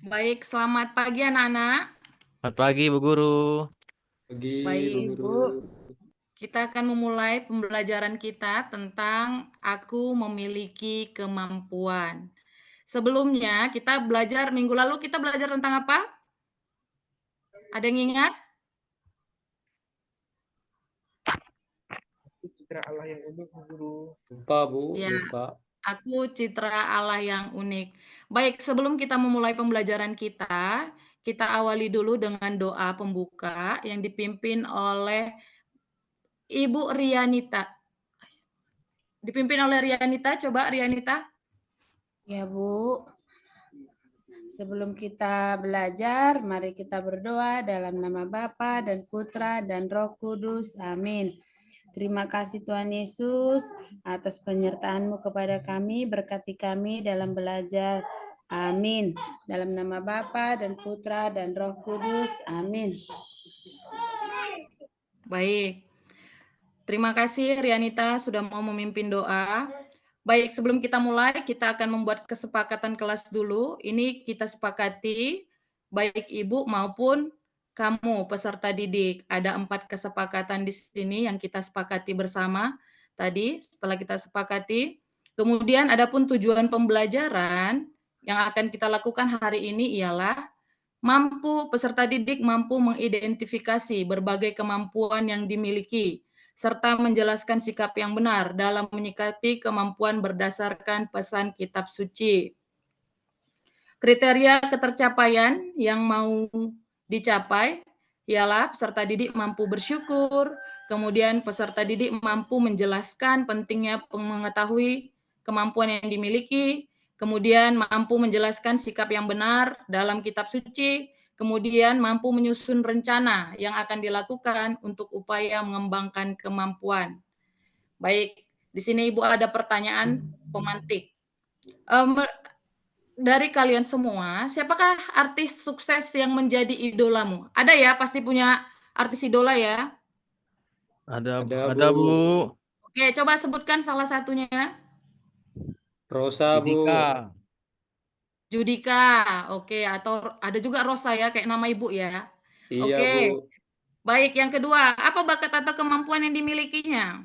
Baik, selamat pagi anak-anak. Selamat pagi, Bu Guru. Pagi, Bu Baik, Guru. kita akan memulai pembelajaran kita tentang aku memiliki kemampuan. Sebelumnya kita belajar, minggu lalu kita belajar tentang apa? Ada yang ingat? Citra Allah yang unik, Bu Guru. Lupa, Bu. Ya, Lupa. aku citra Allah yang unik. Baik, sebelum kita memulai pembelajaran kita awali dulu dengan doa pembuka yang dipimpin oleh Ibu Rianita. Dipimpin oleh Rianita, coba Rianita. Ya, Bu. Sebelum kita belajar, mari kita berdoa dalam nama Bapa dan Putra dan Roh Kudus. Amin. Terima kasih Tuhan Yesus atas penyertaan-Mu kepada kami, berkati kami dalam belajar. Amin. Dalam nama Bapa dan Putra dan Roh Kudus. Amin. Baik. Terima kasih Rianita sudah mau memimpin doa. Baik, sebelum kita mulai, kita akan membuat kesepakatan kelas dulu. Ini kita sepakati, baik Ibu maupun kamu, peserta didik. Ada 4 kesepakatan di sini yang kita sepakati bersama tadi, setelah kita sepakati. Kemudian adapun tujuan pembelajaran yang akan kita lakukan hari ini ialah peserta didik mampu mengidentifikasi berbagai kemampuan yang dimiliki, serta menjelaskan sikap yang benar dalam menyikapi kemampuan berdasarkan pesan kitab suci. Kriteria ketercapaian yang mau dicapai ialah peserta didik mampu bersyukur, kemudian peserta didik mampu menjelaskan pentingnya mengetahui kemampuan yang dimiliki, kemudian mampu menjelaskan sikap yang benar dalam kitab suci, kemudian mampu menyusun rencana yang akan dilakukan untuk upaya mengembangkan kemampuan. Baik, di sini Ibu ada pertanyaan pemantik. Dari kalian semua, siapakah artis sukses yang menjadi idolamu? Ada ya, pasti punya artis idola ya. Ada, Bu. Oke, coba sebutkan salah satunya. Rosa, Bu. Judika, oke. Atau ada juga Rosa ya, kayak nama ibu ya. Iya, Oke, Bu. baik. Yang kedua, apa bakat atau kemampuan yang dimilikinya?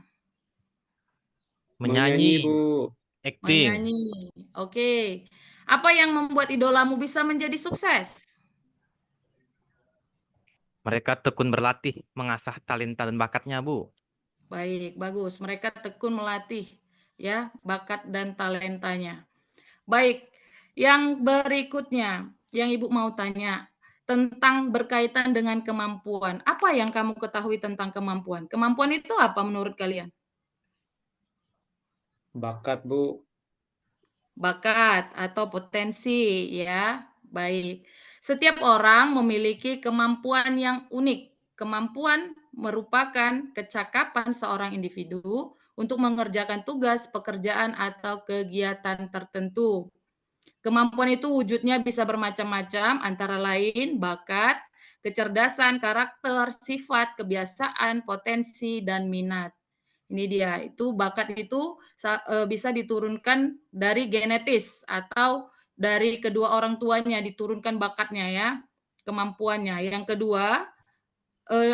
Menyanyi, Bu. Acting. Menyanyi, oke. Apa yang membuat idolamu bisa menjadi sukses? Mereka tekun berlatih, mengasah talenta dan bakatnya, Bu. Baik, bagus. Mereka tekun melatih ya bakat dan talentanya. Baik, yang berikutnya yang Ibu mau tanya tentang berkaitan dengan kemampuan. Apa yang kamu ketahui tentang kemampuan? Kemampuan itu apa menurut kalian? Bakat, Bu. Bakat atau potensi ya. Baik. Setiap orang memiliki kemampuan yang unik. Kemampuan merupakan kecakapan seorang individu untuk mengerjakan tugas, pekerjaan, atau kegiatan tertentu. Kemampuan itu wujudnya bisa bermacam-macam, antara lain bakat, kecerdasan, karakter, sifat, kebiasaan, potensi, dan minat. Ini dia, itu bakat itu bisa diturunkan dari genetis atau dari kedua orang tuanya diturunkan bakatnya ya, kemampuannya. Yang kedua,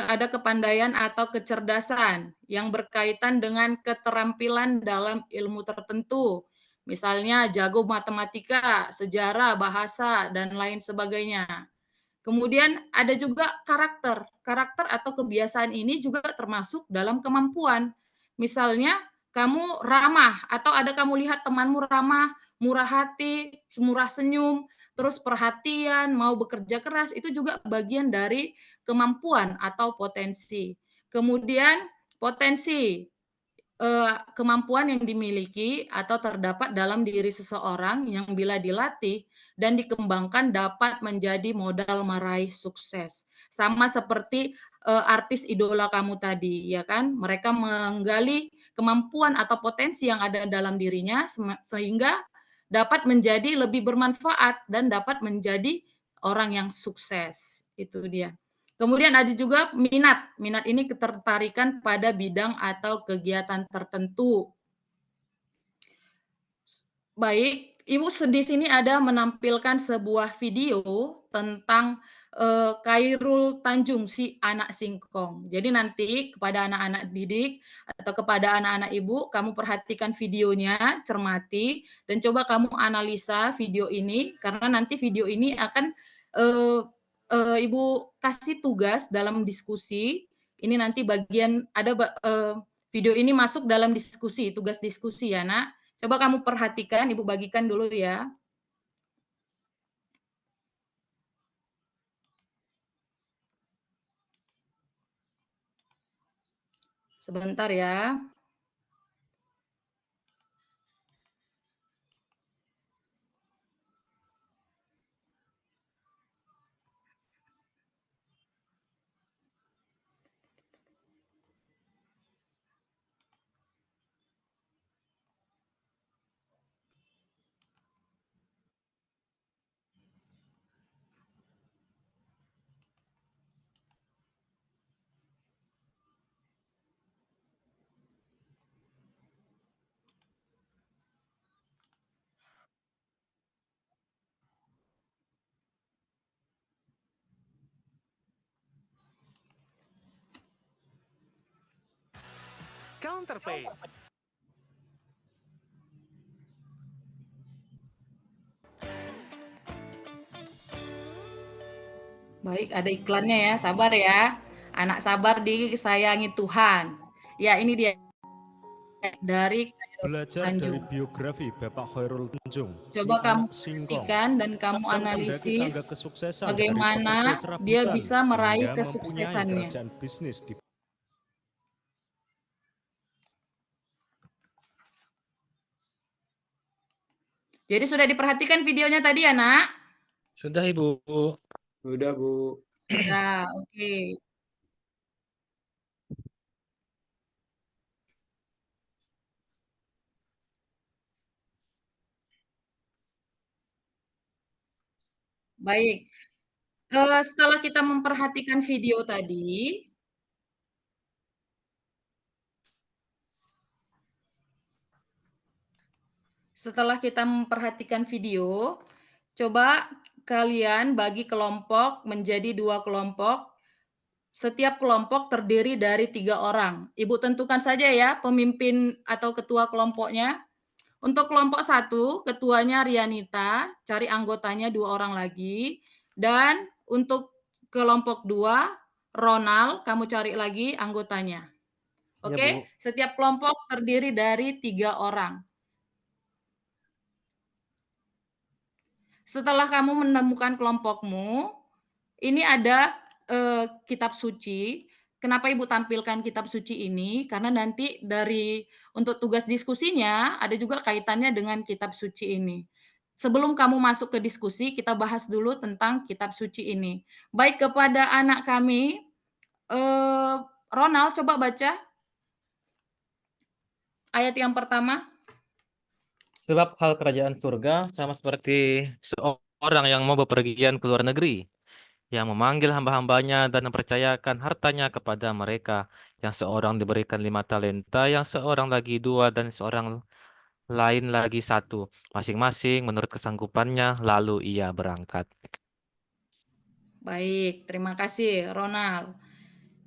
ada kepandaian atau kecerdasan yang berkaitan dengan keterampilan dalam ilmu tertentu. Misalnya jago matematika, sejarah, bahasa, dan lain sebagainya. Kemudian ada juga karakter. Karakter atau kebiasaan ini juga termasuk dalam kemampuan. Misalnya kamu ramah atau ada kamu lihat temanmu ramah, murah hati, murah senyum, terus perhatian, mau bekerja keras, itu juga bagian dari kemampuan atau potensi. Kemudian potensi kemampuan yang dimiliki atau terdapat dalam diri seseorang yang bila dilatih dan dikembangkan dapat menjadi modal meraih sukses. Sama seperti artis idola kamu tadi, ya kan? Mereka menggali kemampuan atau potensi yang ada dalam dirinya sehingga dapat menjadi lebih bermanfaat dan dapat menjadi orang yang sukses. Itu dia. Kemudian ada juga minat. Minat ini ketertarikan pada bidang atau kegiatan tertentu. Baik, Ibu di sini ada menampilkan sebuah video tentang Khairul Tanjung, si anak singkong. Jadi nanti kepada anak-anak didik atau kepada anak-anak ibu, kamu perhatikan videonya, cermati, dan coba kamu analisa video ini, karena nanti video ini akan ibu kasih tugas dalam diskusi. Ini nanti bagian ada video ini masuk dalam diskusi, tugas diskusi ya nak. Coba kamu perhatikan, Ibu bagikan dulu ya. Sebentar ya. Counterpay. Baik, ada iklannya ya, sabar ya. Anak sabar disayangi Tuhan. Ya, ini dia dari Belajar Tanjung. dari biografi Bapak Khairul Tanjung, Coba si kamu anak singkong. perhatikan dan kamu Sang pendaki analisis tangga kesuksesan dari bagaimana pekerja dia serabutan bisa meraih hingga mempunyai kesuksesannya. kerajaan bisnis di Jadi sudah diperhatikan videonya tadi ya, Nak? Sudah, Ibu. Sudah, Bu. Sudah, oke. Baik. Setelah kita memperhatikan video tadi, setelah kita memperhatikan video, coba kalian bagi kelompok menjadi 2 kelompok. Setiap kelompok terdiri dari 3 orang. Ibu tentukan saja ya pemimpin atau ketua kelompoknya. Untuk kelompok 1, ketuanya Rianita, cari anggotanya 2 orang lagi. Dan untuk kelompok 2, Ronald, kamu cari lagi anggotanya. Ya, Oke, Bu. setiap kelompok terdiri dari 3 orang. Setelah kamu menemukan kelompokmu, ini ada kitab suci. Kenapa Ibu tampilkan kitab suci ini? Karena nanti untuk tugas diskusinya ada juga kaitannya dengan kitab suci ini. Sebelum kamu masuk ke diskusi, kita bahas dulu tentang kitab suci ini. Baik, kepada anak kami, Ronald, coba baca ayat yang pertama. Sebab hal kerajaan surga sama seperti seorang yang mau bepergian ke luar negeri, yang memanggil hamba-hambanya dan mempercayakan hartanya kepada mereka. Yang seorang diberikan 5 talenta, yang seorang lagi 2, dan seorang lain lagi 1, masing-masing menurut kesanggupannya, lalu ia berangkat. Baik, terima kasih Ronald.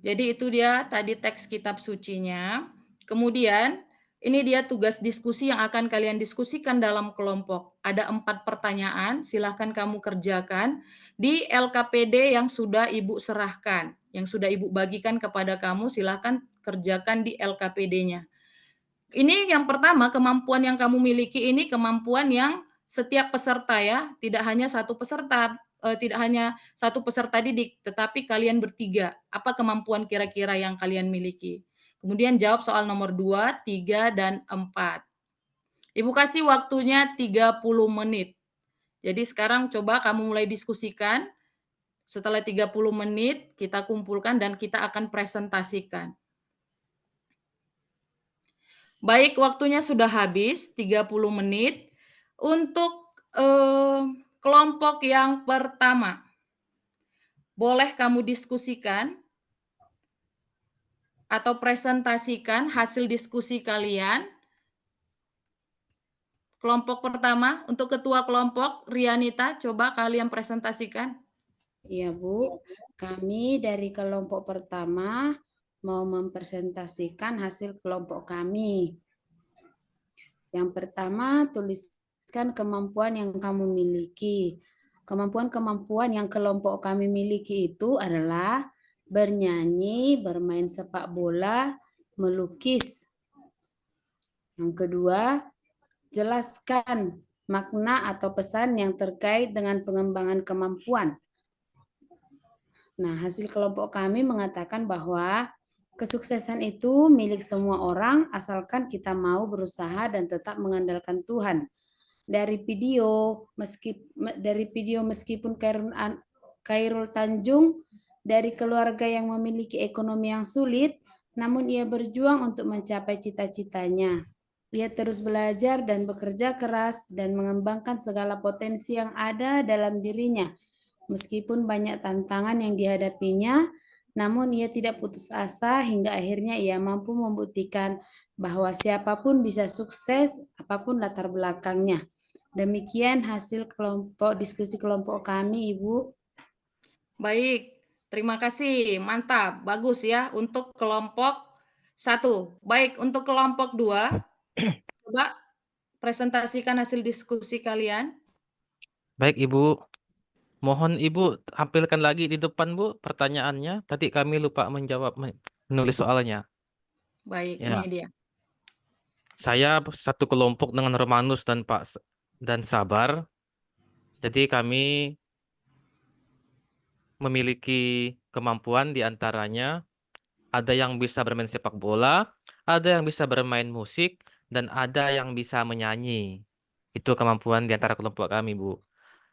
Jadi itu dia tadi teks kitab sucinya. Kemudian ini dia tugas diskusi yang akan kalian diskusikan dalam kelompok. Ada 4 pertanyaan, silahkan kamu kerjakan di LKPD yang sudah Ibu serahkan. Yang sudah Ibu bagikan kepada kamu, silahkan kerjakan di LKPD-nya. Ini yang pertama, kemampuan yang kamu miliki ini kemampuan yang setiap peserta ya, tidak hanya satu peserta, didik, tetapi kalian bertiga. Apa kemampuan kira-kira yang kalian miliki? Kemudian jawab soal nomor 2, 3, dan 4. Ibu kasih waktunya 30 menit. Jadi sekarang coba kamu mulai diskusikan. Setelah 30 menit, kita kumpulkan dan kita akan presentasikan. Baik, waktunya sudah habis, 30 menit. Untuk kelompok yang pertama, boleh kamu diskusikan atau presentasikan hasil diskusi kalian. Kelompok pertama, untuk ketua kelompok, Rianita, coba kalian presentasikan. Iya, Bu. Kami dari kelompok pertama mau mempresentasikan hasil kelompok kami. Yang pertama, tuliskan kemampuan yang kamu miliki. Kemampuan-kemampuan yang kelompok kami miliki itu adalah bernyanyi, bermain sepak bola, melukis. Yang kedua, jelaskan makna atau pesan yang terkait dengan pengembangan kemampuan. Nah, hasil kelompok kami mengatakan bahwa kesuksesan itu milik semua orang asalkan kita mau berusaha dan tetap mengandalkan Tuhan. Dari video meskipun Khairul Tanjung dari keluarga yang memiliki ekonomi yang sulit, namun ia berjuang untuk mencapai cita-citanya. Ia terus belajar dan bekerja keras dan mengembangkan segala potensi yang ada dalam dirinya. Meskipun banyak tantangan yang dihadapinya, namun ia tidak putus asa hingga akhirnya ia mampu membuktikan bahwa siapapun bisa sukses apapun latar belakangnya. Demikian hasil diskusi kelompok kami, Ibu. Baik, terima kasih. Mantap, bagus ya untuk kelompok 1. Baik, untuk kelompok 2, coba presentasikan hasil diskusi kalian. Baik, Ibu. Mohon Ibu tampilkan lagi di depan, Bu, pertanyaannya. Tadi kami lupa menulis soalnya. Baik, Ya. ini dia. Saya satu kelompok dengan Romanus dan Sabar. Jadi kami memiliki kemampuan di antaranya ada yang bisa bermain sepak bola, ada yang bisa bermain musik, dan ada yang bisa menyanyi. Itu kemampuan di antara kelompok kami, Bu.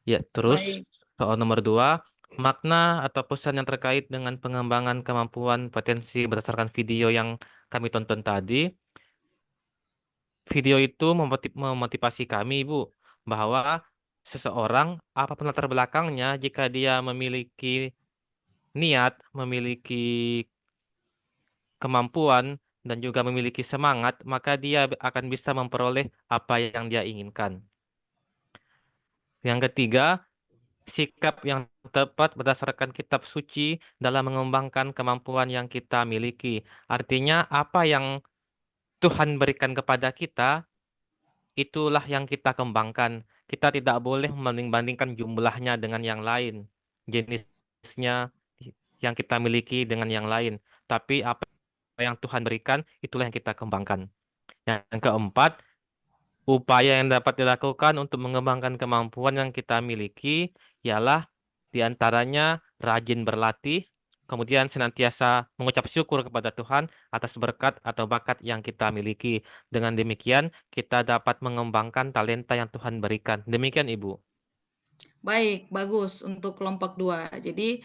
Ya, terus Baik. soal nomor 2, makna atau pesan yang terkait dengan pengembangan kemampuan potensi berdasarkan video yang kami tonton tadi. Video itu memotivasi kami, Bu, bahwa seseorang, apapun latar belakangnya, jika dia memiliki niat, memiliki kemampuan, dan juga memiliki semangat, maka dia akan bisa memperoleh apa yang dia inginkan. Yang ketiga, sikap yang tepat berdasarkan kitab suci dalam mengembangkan kemampuan yang kita miliki. Artinya, apa yang Tuhan berikan kepada kita, itulah yang kita kembangkan. Kita tidak boleh membanding-bandingkan jumlahnya dengan yang lain, jenisnya yang kita miliki dengan yang lain. Tapi apa yang Tuhan berikan, itulah yang kita kembangkan. Yang keempat, upaya yang dapat dilakukan untuk mengembangkan kemampuan yang kita miliki ialah diantaranya rajin berlatih, kemudian senantiasa mengucap syukur kepada Tuhan atas berkat atau bakat yang kita miliki. Dengan demikian, kita dapat mengembangkan talenta yang Tuhan berikan. Demikian, Ibu. Baik, bagus untuk kelompok 2. Jadi,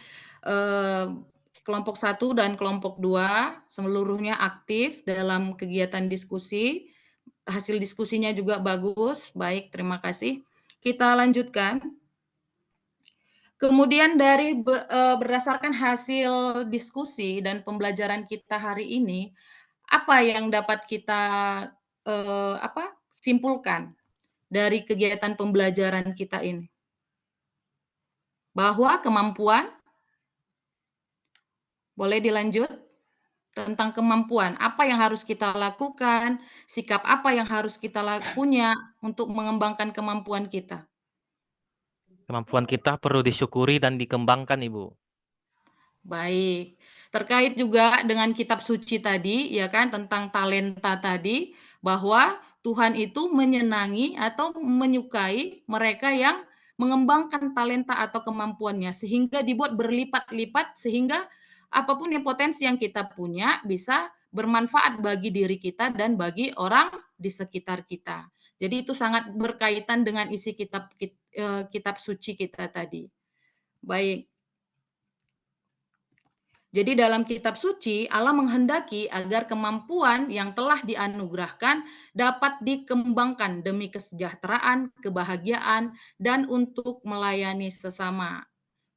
kelompok 1 dan kelompok 2 seluruhnya aktif dalam kegiatan diskusi. Hasil diskusinya juga bagus. Baik, terima kasih. Kita lanjutkan. Kemudian berdasarkan hasil diskusi dan pembelajaran kita hari ini, apa yang dapat kita, simpulkan dari kegiatan pembelajaran kita ini? Bahwa kemampuan boleh dilanjut? Tentang kemampuan, apa yang harus kita lakukan, sikap apa yang harus kita punya untuk mengembangkan kemampuan kita? Kemampuan kita perlu disyukuri dan dikembangkan, Ibu. Baik, terkait juga dengan kitab suci tadi, ya kan, tentang talenta tadi, bahwa Tuhan itu menyenangi atau menyukai mereka yang mengembangkan talenta atau kemampuannya, sehingga dibuat berlipat-lipat, sehingga apapun yang potensi yang kita punya bisa bermanfaat bagi diri kita dan bagi orang di sekitar kita. Jadi itu sangat berkaitan dengan isi kitab suci kita tadi. Baik. Jadi dalam kitab suci, Allah menghendaki agar kemampuan yang telah dianugerahkan dapat dikembangkan demi kesejahteraan, kebahagiaan, dan untuk melayani sesama.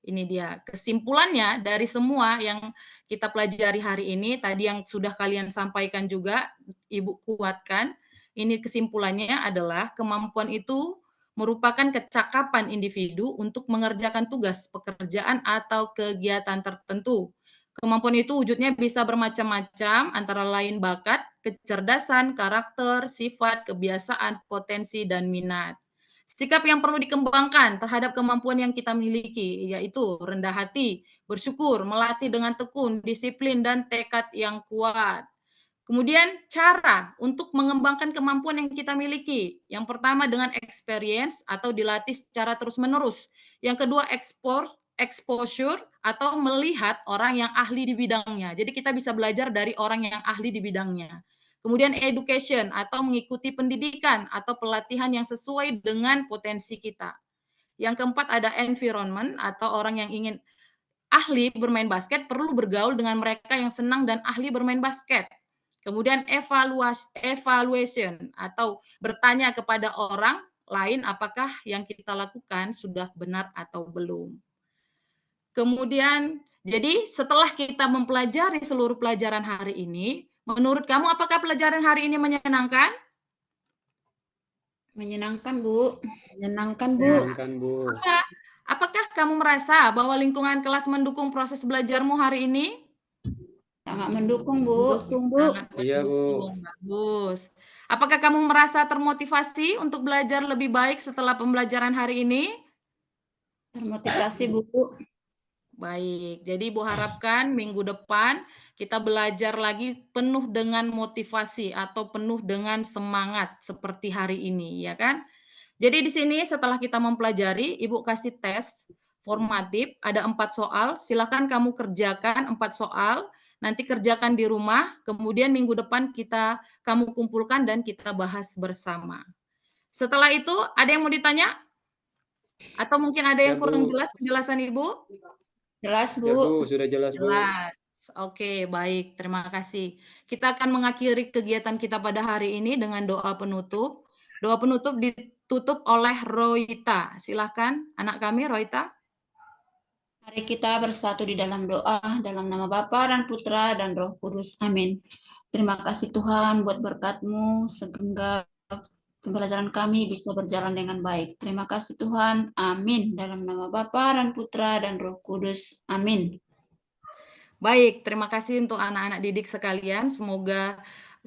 Ini dia kesimpulannya dari semua yang kita pelajari hari ini, tadi yang sudah kalian sampaikan juga, Ibu kuatkan, ini kesimpulannya adalah kemampuan itu merupakan kecakapan individu untuk mengerjakan tugas, pekerjaan, atau kegiatan tertentu. Kemampuan itu wujudnya bisa bermacam-macam, antara lain bakat, kecerdasan, karakter, sifat, kebiasaan, potensi, dan minat. Sikap yang perlu dikembangkan terhadap kemampuan yang kita miliki, yaitu rendah hati, bersyukur, melatih dengan tekun, disiplin, dan tekad yang kuat. Kemudian cara untuk mengembangkan kemampuan yang kita miliki. Yang pertama dengan experience atau dilatih secara terus-menerus. Yang kedua exposure atau melihat orang yang ahli di bidangnya. Jadi kita bisa belajar dari orang yang ahli di bidangnya. Kemudian education atau mengikuti pendidikan atau pelatihan yang sesuai dengan potensi kita. Yang keempat ada environment atau orang yang ingin ahli bermain basket perlu bergaul dengan mereka yang senang dan ahli bermain basket. Kemudian evaluation atau bertanya kepada orang lain apakah yang kita lakukan sudah benar atau belum. Kemudian, jadi setelah kita mempelajari seluruh pelajaran hari ini, menurut kamu apakah pelajaran hari ini menyenangkan? Menyenangkan, Bu. Menyenangkan, Bu. Menyenangkan, Bu. Apakah kamu merasa bahwa lingkungan kelas mendukung proses belajarmu hari ini? Sangat mendukung, Bu. Dukung, Bu. Sangat Iya, Bu. mendukung, bagus. Apakah kamu merasa termotivasi untuk belajar lebih baik setelah pembelajaran hari ini? Termotivasi, Bu. Baik, jadi Ibu harapkan minggu depan kita belajar lagi penuh dengan motivasi atau penuh dengan semangat seperti hari ini, ya kan? Jadi di sini setelah kita mempelajari, Ibu kasih tes formatif, ada 4 soal, silakan kamu kerjakan 4 soal, nanti kerjakan di rumah, kemudian minggu depan kamu kumpulkan dan kita bahas bersama. Setelah itu, ada yang mau ditanya? Atau mungkin ada yang Ya, kurang Bu. jelas penjelasan Ibu? Jelas, Ya, Bu, Bu. sudah jelas, Bu. Jelas. Oke, baik. Terima kasih. Kita akan mengakhiri kegiatan kita pada hari ini dengan doa penutup. Doa penutup ditutup oleh Roita. Silahkan, anak kami, Roita. Mari kita bersatu di dalam doa, dalam nama Bapa dan Putra dan Roh Kudus. Amin. Terima kasih Tuhan buat berkat-Mu, sehingga pembelajaran kami bisa berjalan dengan baik. Terima kasih Tuhan. Amin. Dalam nama Bapa dan Putra dan Roh Kudus. Amin. Baik, terima kasih untuk anak-anak didik sekalian. Semoga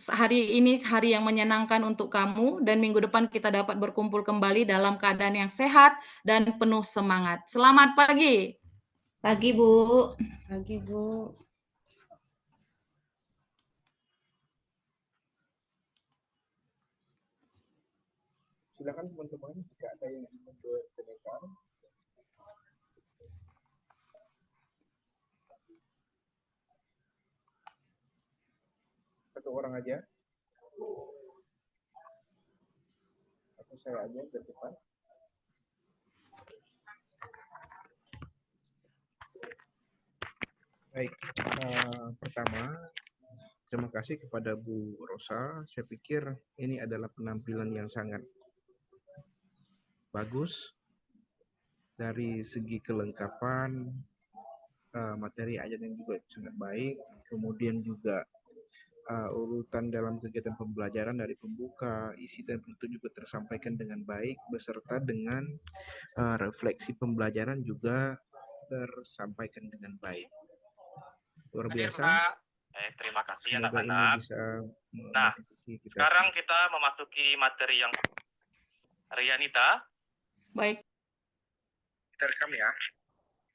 hari ini hari yang menyenangkan untuk kamu dan minggu depan kita dapat berkumpul kembali dalam keadaan yang sehat dan penuh semangat. Selamat pagi. Pagi, Bu. Pagi, Bu. Silakan teman-teman jika ada yang ingin berkomentar. Satu orang aja. Atau saya aja ke depan. Baik, pertama terima kasih kepada Bu Rosa. Saya pikir ini adalah penampilan yang sangat bagus dari segi kelengkapan materi ajar yang juga sangat baik. Kemudian juga urutan dalam kegiatan pembelajaran dari pembuka, isi dan penutup juga tersampaikan dengan baik, beserta dengan refleksi pembelajaran juga tersampaikan dengan baik. Luar biasa. Terima kasih Semoga ini anak-anak. bisa Nah, memotivasi kita sekarang semua. kita memasuki materi yang Rianita. Baik. Kita rekam ya.